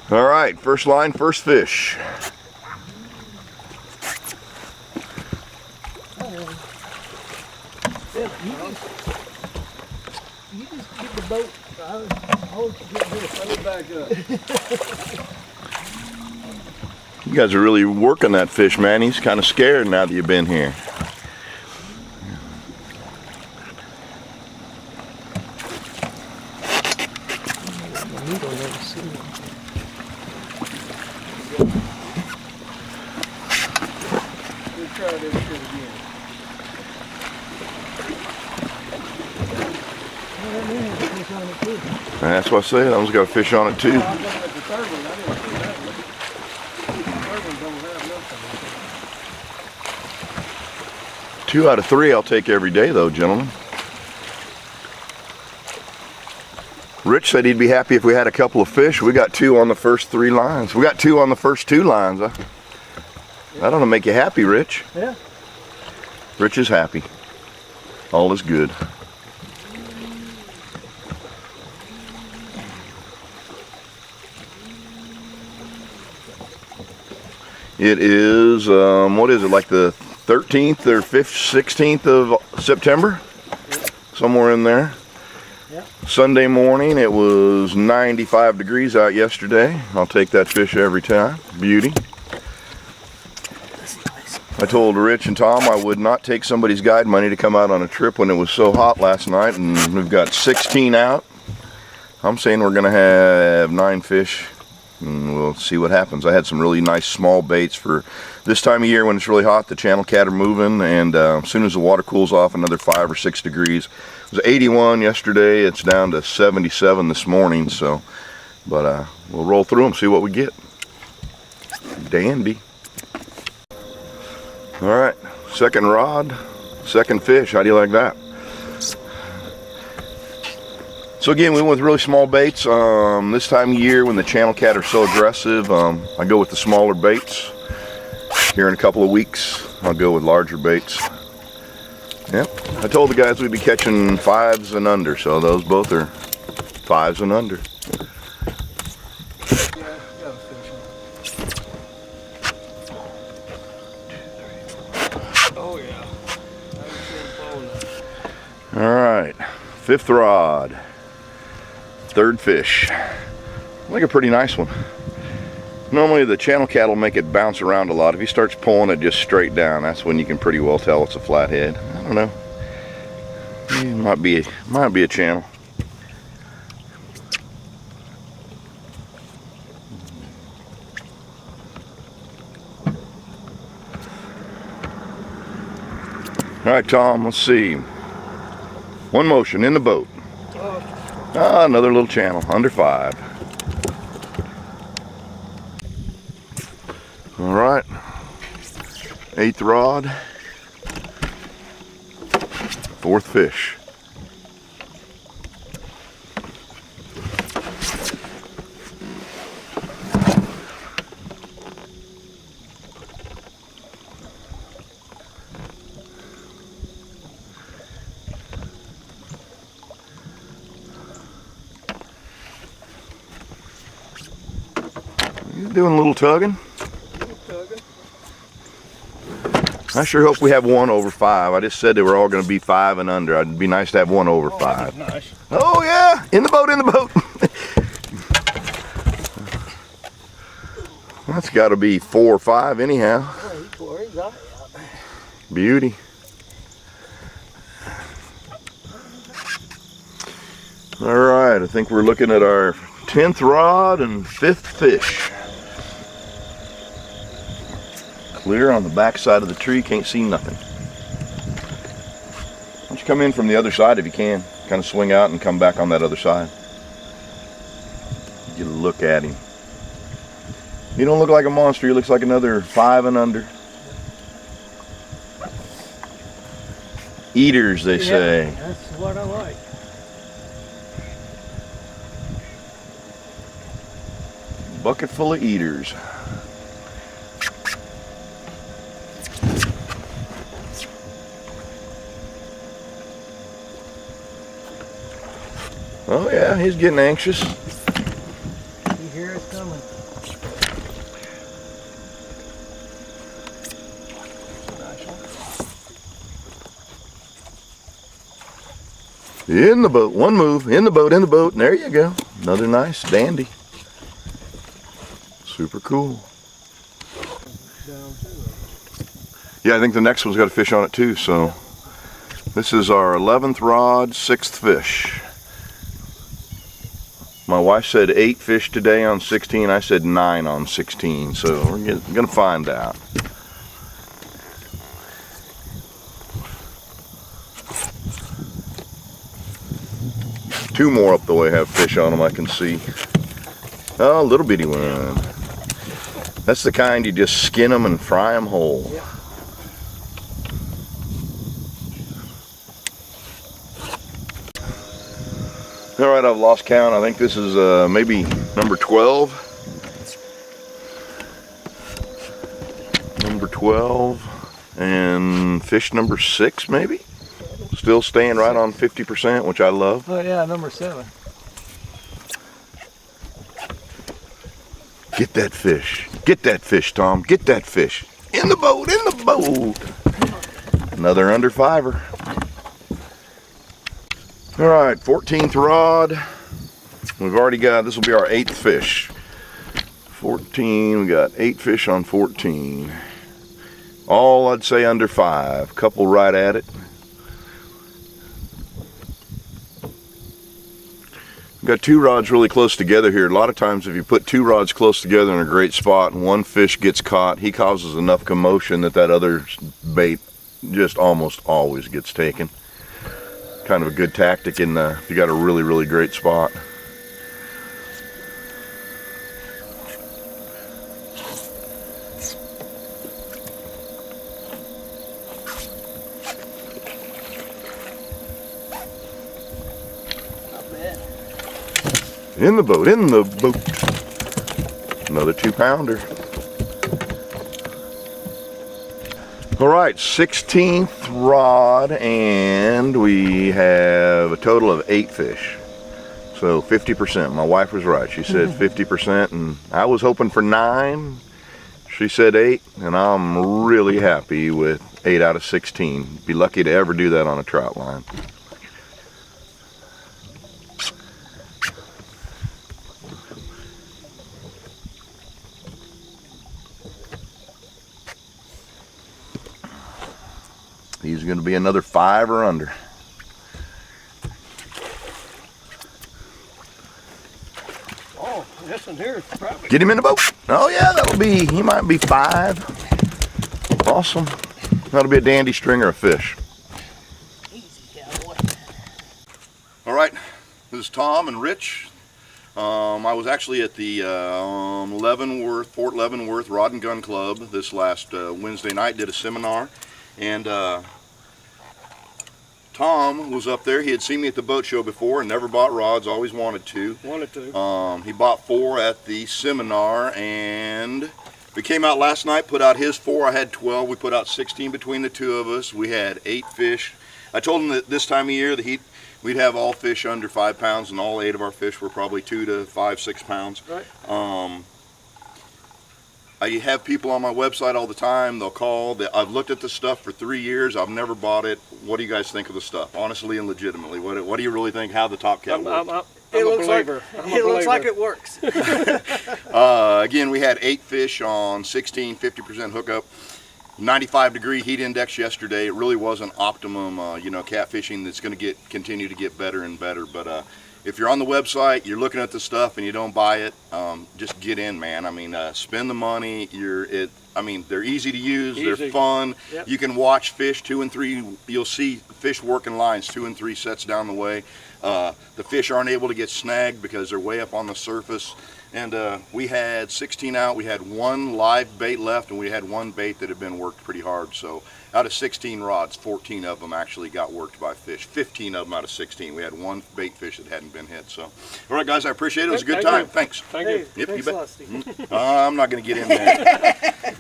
All right, first line, first fish. You just get the boat. I'll get the boat back up. You guys are really working that fish, man. He's kind of scared now that you've been here. We'll try this shit again. And that's what I said. I was got a fish on it too. I was looking at the third one. I didn't see that one. The third one don't have nothing. 2 out of 3 I'll take every day though, gentlemen. Rich said he'd be happy if we had a couple of fish. We got 2 on the first 3 lines. We got 2 on the first 2 lines. That ought to make you happy, Rich. Yeah. Rich is happy. All is good. It is, what is it, like the 13th or 5th, 16th of September? Yep. Somewhere in there. Yep. Sunday morning, it was 95 degrees out yesterday. I'll take that fish every time. Beauty. That's nice. I told Rich and Tom I would not take somebody's guide money to come out on a trip when it was so hot last night, and we've got 16 out. I'm saying we're going to have 9 fish. And we'll see what happens. I had some really nice small baits for this time of year when it's really hot. The channel cat are moving, and as soon as the water cools off another 5 or 6 degrees. It was 81 yesterday. It's down to 77 this morning. So, but we'll roll through them, see what we get. Dandy. All right, second rod, second fish. How do you like that? So again, we went with really small baits. This time of year when the channel cat are so aggressive, I go with the smaller baits. Here in a couple of weeks, I'll go with larger baits. Yep, I told the guys we'd be catching 5s and under, so those both are 5s and under. Yeah, got a fish on. Oh yeah. I haven't seen him falling. All right, 5th rod. 3rd fish. Like a pretty nice one. Normally the channel cat will make it bounce around a lot. If he starts pulling it just straight down, that's when you can pretty well tell it's a flathead. I don't know. It might be a channel. All right, Tom, let's see. One motion in the boat. Another little channel, under 5. All right, 8th rod, 4th fish. You doing a little tugging? I sure hope we have 1 over 5. I just said they were all going to be 5 and under. It'd be nice to have 1 over 5. Nice. Oh yeah, in the boat, in the boat. That's got to be 4 or 5 anyhow. Beauty. All right, I think we're looking at our 10th rod and 5th fish. Clear on the back side of the tree, can't see nothing. Why don't you come in from the other side if you can. Kind of swing out and come back on that other side. Get a look at him. He don't look like a monster, he looks like another 5 and under. Eaters, they say. That's what I like. Bucket full of eaters. Oh yeah, he's getting anxious. You hear it coming. In the boat, one move, in the boat, and there you go. Another nice dandy. Super cool. Yeah, I think the next one's got a fish on it too, so. This is our 11th rod, 6th fish. My wife said 8 fish today on 16, I said 9 on 16, so we're gonna find out. Two more up the way have fish on them, I can see. Oh, little bitty one. That's the kind you just skin them and fry them whole. Yeah. All right, I've lost count. I think this is maybe number 12. Number 12 and fish number 6 maybe. Still staying right on 50%, which I love. Oh yeah, number 7. Get that fish. Get that fish, Tom. Get that fish. In the boat, in the boat. Another under 5-er. All right, 14th rod. We've already got, this will be our 8th fish. 14, we got 8 fish on 14. All I'd say under 5, couple right at it. We've got 2 rods really close together here. A lot of times if you put 2 rods close together in a great spot and one fish gets caught, he causes enough commotion that that other bait just almost always gets taken. Kind of a good tactic in if you got a really, really great spot. Not bad. In the boat, in the boat. Another 2-pounder. All right, 16th rod, and we have a total of 8 fish. So 50%. My wife was right. She said 50%, and I was hoping for 9. She said 8, and I'm really happy with 8 out of 16. Be lucky to ever do that on a trout line. He's going to be another 5 or under. Oh, this one here is probably. Get him in the boat. Oh yeah, that'll be, he might be 5. Awesome. That'll be a dandy stringer of fish. Easy, cowboy. All right, this is Tom and Rich. I was actually at the Fort Leavenworth Rod and Gun Club this last Wednesday night, did a seminar, and Tom was up there. He had seen me at the boat show before and never bought rods, always wanted to. He bought 4 at the seminar, and we came out last night, put out his 4, I had 12. We put out 16 between the 2 of us. We had 8 fish. I told him that this time of year that we'd have all fish under 5 pounds, and all 8 of our fish were probably 2 to 5, 6 pounds. Right. I have people on my website all the time. They'll call. I've looked at this stuff for 3 years. I've never bought it. What do you guys think of the stuff? Honestly and legitimately, what do you really think? How the Topcat works? It looks like it works. Again, we had 8 fish on 16, 50% hookup. 95-degree heat index yesterday. It really wasn't optimum, catfishing that's going to continue to get better and better. But if you're on the website, you're looking at the stuff and you don't buy it, just get in, man. I mean, spend the money. They're easy to use. Easy. They're fun. Yep. You can watch fish 2 and 3. You'll see fish working lines 2 and 3 sets down the way. The fish aren't able to get snagged because they're way up on the surface. And we had 16 out. We had 1 live bait left, and we had 1 bait that had been worked pretty hard. So out of 16 rods, 14 of them actually got worked by fish. 15 of them out of 16. We had 1 bait fish that hadn't been hit. So, all right, guys, I appreciate it. It was a good time. Thanks. Thank you. Yep, Thanks you a bet. lot, Steve. I'm not going to get in there.